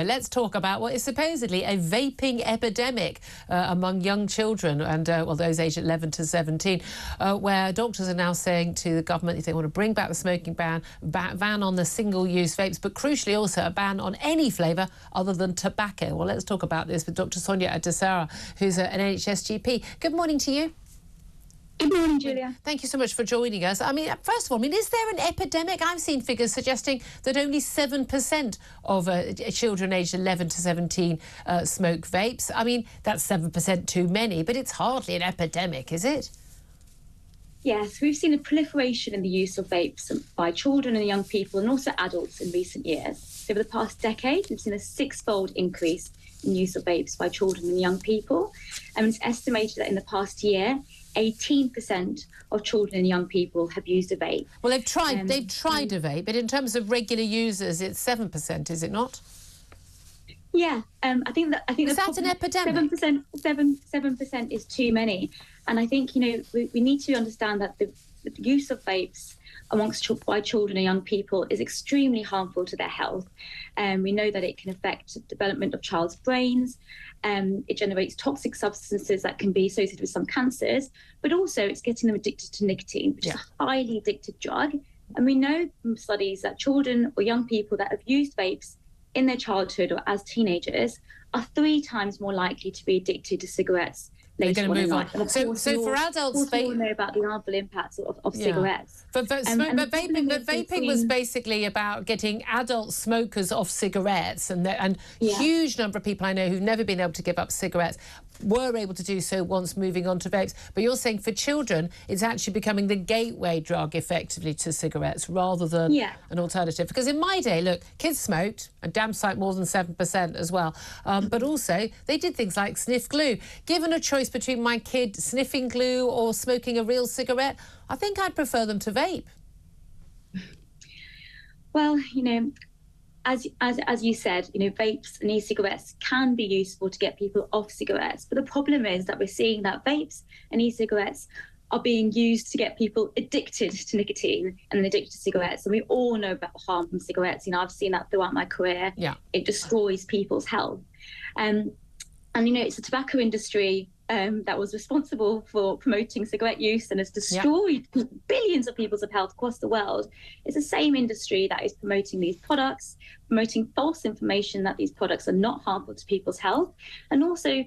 Let's talk about what is supposedly a vaping epidemic among young children and, those aged 11 to 17, where doctors are now saying to the government if they want to bring back the smoking ban on the single-use vapes, but crucially also a ban on any flavour other than tobacco. Well, let's talk about this with Dr. Sonia Adesara, who's an NHS GP. Good morning to you. Good morning, Julia. Thank you so much for joining us. I mean, first of all, is there an epidemic? I've seen figures suggesting that only 7% of children aged 11 to 17 smoke vapes. I mean, that's 7% too many, but it's hardly an epidemic, is it? Yes, we've seen a proliferation in the use of vapes by children and young people and also adults in recent years. Over the past decade, we've seen a six-fold increase in use of vapes by children and young people. And it's estimated that in the past year, 18% of children and young people have used a vape. Well, they've tried a vape, but in terms of regular users, it's 7%, is it not? Yeah, I think is that an epidemic? 7% is too many, and I think we need to understand that the use of vapes by children and young people is extremely harmful to their health. We know that it can affect the development of child's brains. It generates toxic substances that can be associated with some cancers, but also it's getting them addicted to nicotine, which is a highly addictive drug. And we know from studies that children or young people that have used vapes in their childhood or as teenagers are 3 times more likely to be addicted to cigarettes. They're going to move on. So for adults, we all know about the harmful impacts of cigarettes. But vaping was basically about getting adult smokers off cigarettes, and huge number of people I know who've never been able to give up cigarettes were able to do so once moving on to vapes. But you're saying for children, it's actually becoming the gateway drug effectively to cigarettes rather than an alternative. Because in my day, look, kids smoked a damn sight more than 7% as well. But also they did things like sniff glue. Given a choice between my kid sniffing glue or smoking a real cigarette, I think I'd prefer them to vape. Well, as you said, vapes and e-cigarettes can be useful to get people off cigarettes. But the problem is that we're seeing that vapes and e-cigarettes are being used to get people addicted to nicotine and addicted to cigarettes. And we all know about the harm from cigarettes. I've seen that throughout my career. Yeah. It destroys people's health. And it's the tobacco industry that was responsible for promoting cigarette use and has destroyed billions of people's health across the world. It's the same industry that is promoting these products, promoting false information that these products are not harmful to people's health, and also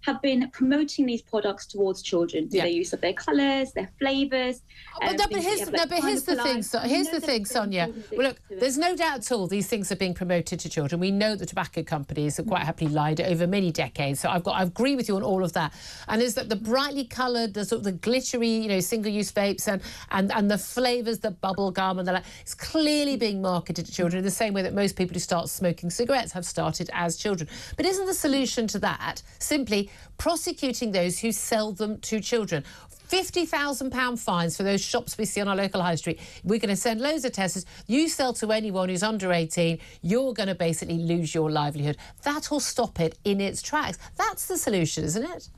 have been promoting these products towards children through their use of their colours, their flavours. But here's the thing, Sonia. Well, look, there's no doubt at all these things are being promoted to children. We know the tobacco companies have quite happily lied over many decades. So I agree with you on all of that. And is that the brightly coloured, the sort of the glittery, single-use vapes and the flavours, the bubble gum and the like, it's clearly being marketed to children in the same way that most people who start smoking cigarettes have started as children. But isn't the solution to that simply prosecuting those who sell them to children? £50,000 fines for those shops we see on our local high street. We're going to send loads of testers. You sell to anyone who's under 18, you're going to basically lose your livelihood. That'll stop it in its tracks. That's the solution, isn't it?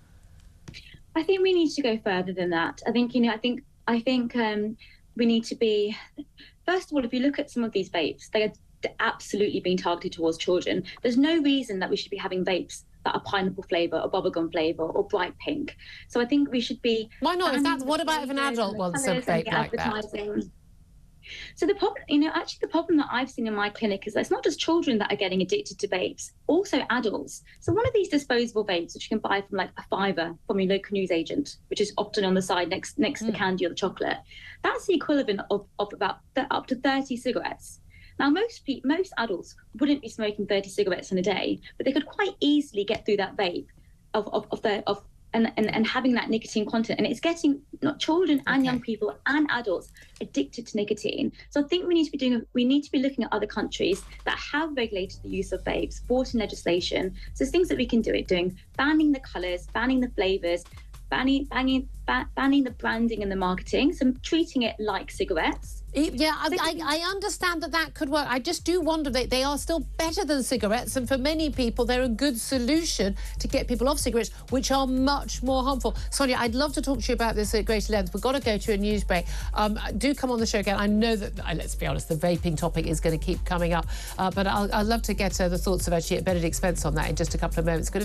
I think we need to go further than that. I think we need to be. First of all, if you look at some of these vapes, they are absolutely being targeted towards children. There's no reason that we should be having vapes that are pineapple flavour or bubblegum flavour or bright pink. So I think we should be... Why not? What about if an adult wants a vape like that? So the problem, the problem that I've seen in my clinic is that it's not just children that are getting addicted to vapes, also adults. So one of these disposable vapes, which you can buy from like a £5 from your local newsagent, which is often on the side next to the candy or the chocolate, that's the equivalent of about up to 30 cigarettes. Now, most adults wouldn't be smoking 30 cigarettes in a day, but they could quite easily get through that vape and having that nicotine content. And it's getting children and young people and adults addicted to nicotine. So I think we need to be looking at other countries that have regulated the use of vapes, brought in legislation. So there's things that we can doing banning the colours, banning the flavours, banning the branding and the marketing, so treating it like cigarettes. Yeah, I understand that could work. I just do wonder that they are still better than cigarettes, and for many people, they're a good solution to get people off cigarettes, which are much more harmful. Sonia, I'd love to talk to you about this at greater length. We've got to go to a news break. Do come on the show again. I know that, let's be honest, the vaping topic is going to keep coming up, but I'd love to get the thoughts of actually Benedict Spence on that in just a couple of moments. Good.